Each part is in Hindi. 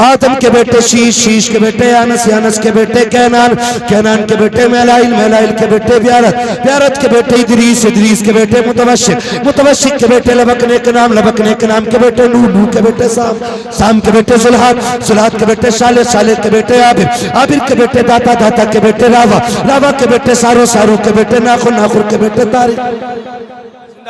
आदम के बेटे शीश, शीश के बेटे यानस, यानस के बेटे कैनान, कैनान के बेटे मेलाइल, मेलाइल के बेटे ब्यारत, ब्यारत के बेटे इदरीस, इदरीस के बेटे मुतवशिक, मुतवशिक के बेटे लबकने के नाम, लबकने के नाम के बेटे नूह, नूह के बेटे साम, साम के बेटे जुल्हाद, जुल्हाद के बेटे साले, साले के बेटे आबिर, आबिर के बेटे दाता, दाता के बेटे रावा, रावा के बेटे सारो, सारो के बेटे नाखुर, नाखुर के बेटे तारिक,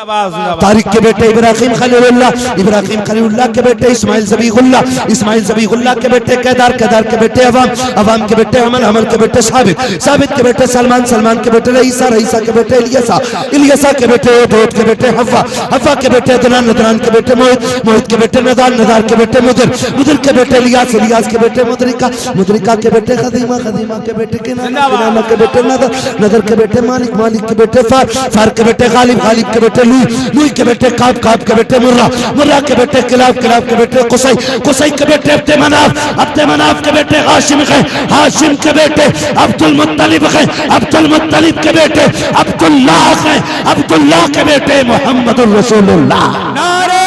तारिक के बेटे इब्राहिम खलीलुल्लाह, इब्राहिम खलीलुल्लाह के बेटे इस्माइल ज़बीहुल्लाह, इस्माइल ज़बीहुल्लाह के बेटे केदार, केदार के बेटे अवाम, अवाम के बेटे अमन, अमन के बेटे साबित, साबित के बेटे सलमान, सलमान के बेटे रईसा, रईसा के बेटे इलियसा, इलियसा के बेटे दोद के बेटे हव्वा, हव्वा के बेटे अदनान, अदनान के बेटे मोहित, मोहित के बेटे नदार, नदार के बेटे मुदिर, मुदिर के बेटे इलियास, इलियास के बेटे मुदरिका, मुदरिका के बेटे खदीमा, खदीमा के बेटे किनाना, किनाना के बेटे नदर, नदर के बेटे मालिक, मालिक के बेटे फार, फार के बेटे गालिब, गालिब के बेटे लुई के बेटे काब, काब के बेटे मुर्रा, मुर्रा के बेटे किलाब, किलाब के बेटे कुसै, कुसै के बेटे अब्दे मनाफ, अब्दे मनाफ के बेटे हाशिम है, हाशिम के बेटे अब्दुल मुत्तलिब है, अब्दुल मुत्तलिब के बेटे अब्दुल्लाह है, अब्दुल्लाह के बेटे मोहम्मदुर रसूलुल्लाह। नारे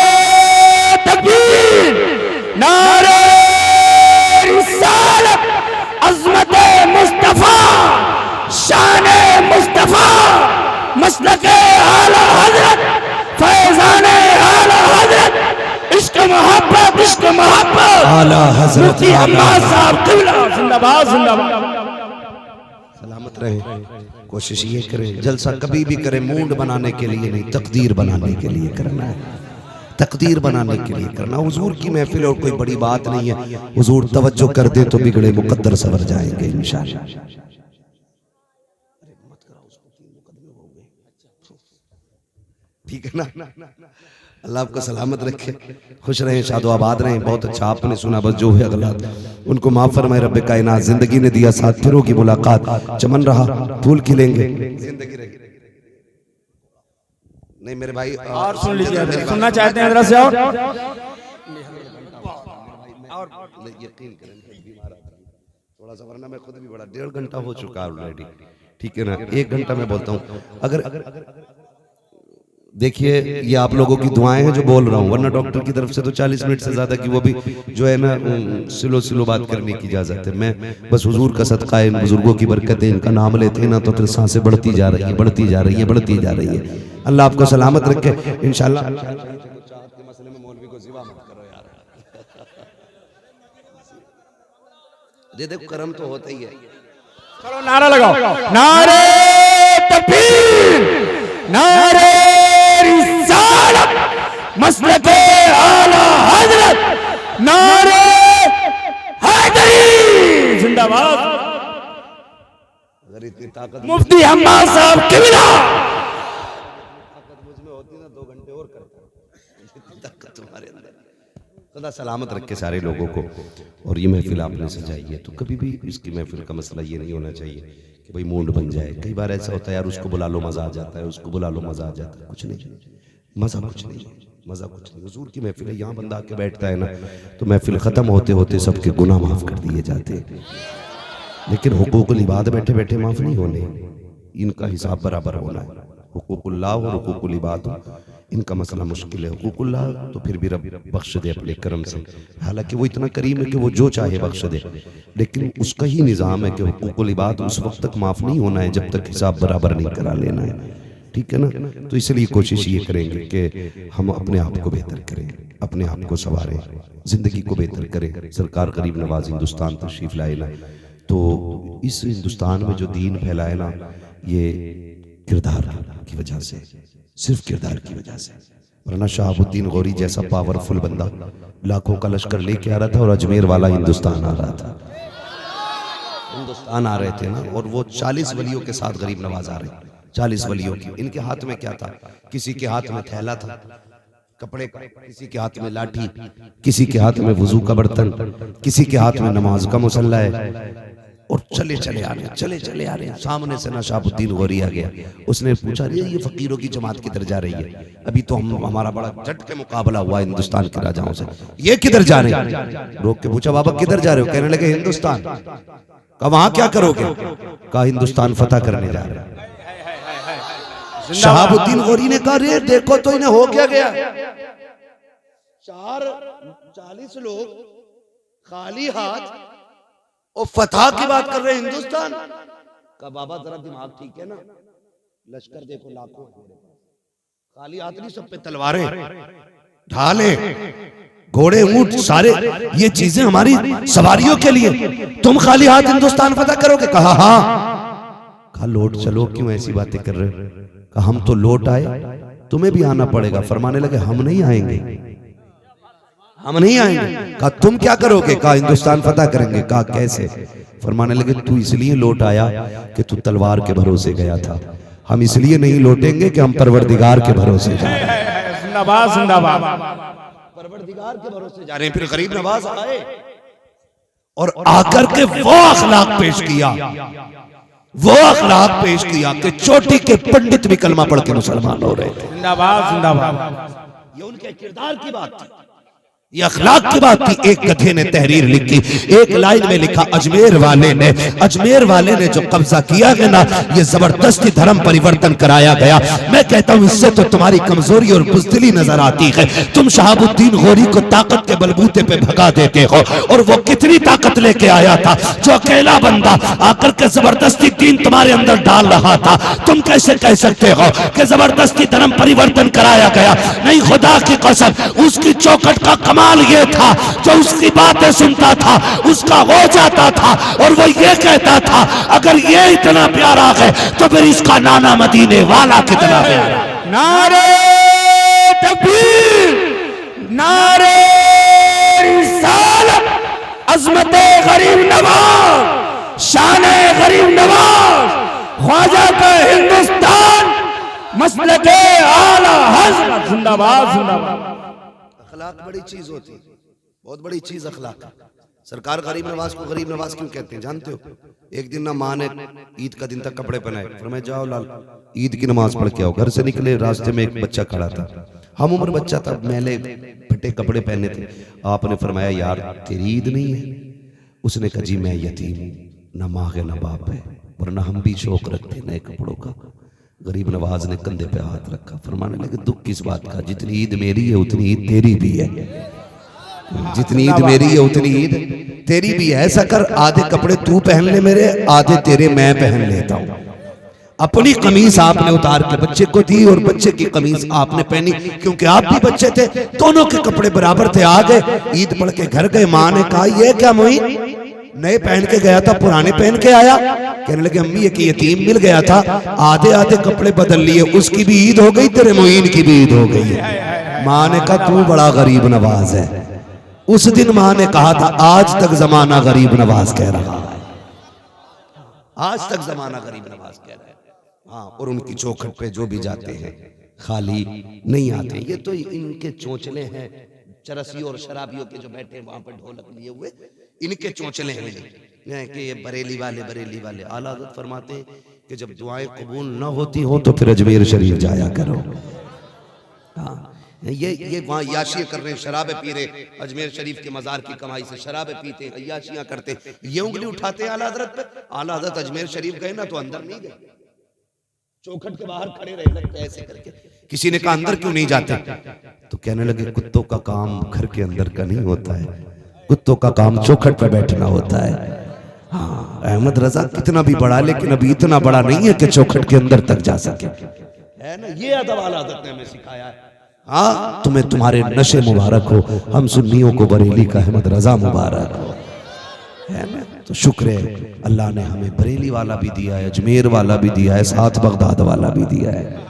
तकबीर, नारे रिसालत, अज़मत मुस्तफा, शान मुस्तफा, मसलके आला हज़रत, फैज़ाने आला हज़रत, इश्क मोहब्बत, इश्क मोहब्बत, आला हज़रत मुफ्ती अम्माद साहब क़िबला जिंदाबाद, जिंदाबाद। सलामत रहे। कोशिश ये करें जलसा कभी भी करें मूड बनाने के लिए नहीं, तकदीर बनाने के लिए करना है, तकदीर बनाने के लिए करना। हुजूर की महफिल और कोई बड़ी बात नहीं है, हुजूर तवज्जो कर दे तो बिगड़े मुकद्दर सवर जाएंगे इंशाअल्लाह। ठीक है ना? अल्लाह आपको सलामत रखे, खुश रहें, शादो आबाद रहें। बहुत अच्छा आपने सुना, बस जो है अगला उनको माफ फरमाए रब्बे कायनात। जिंदगी ने दिया साथ, फिरों की मुलाकात, चमन रहा फूल खिलेंगे, जिंदगी रहेगी। नहीं मेरे भाई और सुन लीजिए, सुनना चाहते हैं जरा से और यकीन करें थोड़ा सा, वरना मैं खुद भी बड़ा 1.5 घंटा हो चुका ऑलरेडी। ठीक है ना? 1 घंटा मैं बोलता हूँ। अगर देखिए ये आप लोगों की दुआएं हैं जो बोल रहा हूँ, वरना डॉक्टर की तरफ से तो 40 मिनट से ज्यादा की वो भी जो है ना स्लो स्लो बात करने की इजाजत है। मैं बस हुजूर का सदका है, इन बुजुर्गों की बरकतें, इनका नाम लेते हैं ना तो फिर सांसें बढ़ती जा रही है, बढ़ती जा रही है, बढ़ती जा रही है। अल्लाह आपको सलामत रखे इंशाल्लाह। देखो करम तो होता ही है। चलो नारा लगाओ, नारे तकबीर, नारे रिसालत, मसलके आला हज़रत, नारे हैदरी जिंदाबाद। अगर इतनी ताकत मुफ्ती अम्माद साहब क़िबला, ताकत मुझ में होती ना 2 घंटे और करता। ताकत तुम्हारे अंदर। खुदा सलामत रखे सारे लोगों को। और ये महफिल आपने सजाई है तो कभी भी इसकी महफिल का मसला ये नहीं होना चाहिए कि भाई मूड बन जाए। कई बार ऐसा होता है यार उसको बुला लो मजा आ जाता है, उसको बुला लो मजा आ जाता है। कुछ नहीं, मजा कुछ नहीं, मजा कुछ नहीं। हुजूर की महफिल है, यहाँ बंदा आके बैठता है ना तो महफिल खत्म होते होते सबके गुनाह माफ कर दिए जाते हैं। लेकिन हुकूकुल इबाद बैठे बैठे माफ नहीं होने, इनका हिसाब बराबर होना है। हुकूकुल्लाह और हुकूकुल इबाद इनका मसला मुश्किल है। हुकूकुल्लाह तो फिर भी रब बख्श दे अपने करम से, हालांकि वो इतना करीम है कि वो जो चाहे बख्श दे, लेकिन उसका ही निज़ाम है कि हुकूकुल इबाद उस वक्त तक माफ नहीं होना है जब तक हिसाब बराबर नहीं करा लेना है। ठीक है ना? तो इसलिए कोशिश ये करेंगे कि हम अपने आप को बेहतर करें, अपने आप को संवारें, जिंदगी को बेहतर करें। सरकार गरीब नवाज हिंदुस्तान तशरीफ लाए ना, तो इस हिंदुस्तान में जो दीन फैलाए ना ये किरदार की वजह से, सिर्फ किरदार की वजह से। वरना शहाबुद्दीन गौरी जैसा पावरफुल बंदा लाखों का लश्कर लेके आ रहा था और अजमेर वाला हिंदुस्तान आ रहा था, हिंदुस्तान आ रहे थे ना। और वो 40 वलियों के साथ गरीब नवाज आ रहे, 40 वलियों की। इनके हाथ में क्या था? किसी के हाथ में थैला था कपड़े का, किसी के हाथ में लाठी, किसी के हाथ में वुजू का बर्तन, किसी के हाथ में नमाज का मुसल्ला है। और चले चले आ रहे, चले चले आ रहे हैं। सामने से ना शहाबुद्दीन गौरी आ गया, उसने पूछा ये फकीरों की जमात किधर जा रही है? अभी तो हमारा बड़ा जट के मुकाबला हुआ हिंदुस्तान के राजाओं से, ये किधर जा रहे हैं? रोक के पूछा बाबा किधर जा रहे हो? कहने लगे हिंदुस्तान। कहा वहां क्या करोगे? कहा हिंदुस्तान फतह करने जा रहे हैं। शहाबुद्दीन गौरी ने कहा रे देखो तो इन्हें हो क्या गया, 40 लोग खाली हाथ और फतह की बात कर रहे हैं हिंदुस्तान का। बाबा जरा दिमाग ठीक है ना, लश्कर देखो लाखों है मेरे पास, खाली हाथ नहीं, सब पे तलवारें, ढाले, घोड़े, ऊंट, सारे ये चीजें हमारी सवारियों के लिए। तुम खाली हाथ हिंदुस्तान फतह करोगे? कहा हाँ। कहा लौट चलो, क्यों ऐसी बातें कर रहे हो? कहा हम तो लौट आए, तुम्हें भी आना पड़ेगा। फरमाने लगे हम नहीं आएंगे, हम नहीं आएंगे। कहा तुम क्या करोगे? कहा हिंदुस्तान फतह करेंगे। कहा कैसे? फरमाने लगे तू इसलिए लौट आया कि तू तलवार के भरोसे गया था, हम इसलिए नहीं लौटेंगे कि हम परवरदिगार के भरोसे जा रहे हैं। जिंदाबाद जिंदाबाद। परवरदिगार के भरोसे जा रहे हैं। फिर गरीब नवाज आए और आकर के वो अखलाक पेश किया, वो अखलाक पेश किया कि चोटी के पंडित भी कलमा पढ़ के मुसलमान हो रहे थे। जिंदाबाद जिंदाबाद। ये उनके किरदार की बात थी, ये अखलाक की बात थी। एक गधे ने तहरीर लिखी, एक लाइन में लिखा अजमेर वाले ने जो कब्जा किया गया ना, ये जबरदस्ती धर्म परिवर्तन कराया गया। मैं कहता हूं इससे तो तुम्हारी कमजोरी और बुज़दिली नजर आती है। तुम शहाबुद्दीन गौरी को ताकत के बलबूते पे भगा देते हो, और वो कितनी ताकत लेके आया था, जो अकेला बंदा आकर के जबरदस्ती दीन तुम्हारे अंदर डाल रहा था। तुम कैसे कह सकते हो कि जबरदस्ती धर्म परिवर्तन कराया गया? नहीं, खुदा की कसम, उसकी चौखट का कमाल ये था, जो उसकी बातें सुनता था उसका हो जाता था, और वो ये कहता था अगर ये इतना प्यारा है तो फिर इसका नाना मदीने वाला कितना प्यारा। नारे तकबीर, नारे रिसालत, अज़मते गरीब नवाज, शाने गरीब नवाज, ख्वाजा का हिंदुस्तान, मसलके आला हज़रत। जिंदाबाद जिंदाबाद। अखलाक बड़ी चीज होती है, बहुत बड़ी चीज अखलाक। सरकार गरीब नवाज को गरीब नवाज क्यों कहते हैं जानते हो? एक दिन ना माँ ने ईद का दिन तक कपड़े पहनाए, फरमाया जाओ लाल ईद की नमाज पढ़ के आओ। घर से निकले, रास्ते में एक बच्चा खड़ा था, हम उम्र बच्चा था, मैले फटे कपड़े पहने थे। आपने फरमाया यार तेरी ईद नहीं है? उसने कहा जी मैं यतीम हूं, न माँ है न बाप है, वरना हम भी शौक रखते नए कपड़ों का। गरीब नवाज ने कंधे पे हाथ रखा, फरमाने लगे दुख किस बात का, जितनी ईद मेरी है उतनी ईद तेरी भी है, जितनी ईद मेरी है उतनी ईद तेरी भी है। ऐसा कर आधे कपड़े तू पहन ले मेरे, आधे तेरे मैं पहन लेता हूं। अपनी कमीज आपने उतार के बच्चे को दी और बच्चे की कमीज आपने पहनी, क्योंकि आप भी बच्चे थे, दोनों के कपड़े बराबर थे। आ गए, ईद पढ़ के घर गए, माँ ने कहा ये क्या मोइन, नए पहन के गया था पुराने पहन के आया? कहने लगे अम्मी ये कि यतीम मिल गया था, आधे आधे कपड़े बदल लिए, उसकी भी ईद हो गई, तेरे मोइन की भी ईद हो गई है। माँ ने कहा तू बड़ा गरीब नवाज है। उस दिन माँ ने कहा था आज तक जमाना गरीब नवाज कह रहा है, आज तक जमाना गरीब नवाज कह रहा है। हाँ, और उनकी चौखट पे जो भी जाते हैं खाली नहीं आते। ये तो इनके चोंचले हैं, चरसियों और शराबियों के जो बैठे वहां पर ढोलक लिए हुए, इनके चोंचले हैं कि ये बरेली वाले। आला हज़रत फरमाते हैं कि जब दुआएं कबूल न होती हो तो फिर अजमेर शरीफ जाया करो। हाँ, ये वहाँ याशियां कर रहे हैं, शराबे पी रहे, अजमेर शरीफ के मजार की कमाई से शराबे पीते, याशियां करते, ये उंगली उठाते हैं आला हज़रत पे। आला हज़रत अजमेर शरीफ गए ना तो अंदर नहीं गए, चौखट के बाहर खड़े रहे लगते ऐसे करके। किसी ने कहा अंदर क्यों नहीं जाते? तो कहने लगे कुत्तों का काम घर के अंदर का नहीं होता है, कुत्तों का काम चौखट पर बैठना होता है। हाँ, अहमद रजा कितना भी बड़ा, लेकिन अभी इतना बड़ा नहीं है कि चौखट के अंदर तक जा सके, है ना? ये अदब आला हज़रत ने हमें सिखाया है। हाँ, तुम्हें तुम्हारे नशे मुबारक हो, हम सुन्नियों को बरेली का अहमद रजा मुबारक हो, है ना? तो शुक्र है अल्लाह ने हमें बरेली वाला भी दिया है, अजमेर वाला भी दिया है, साथ बगदाद वाला भी दिया है।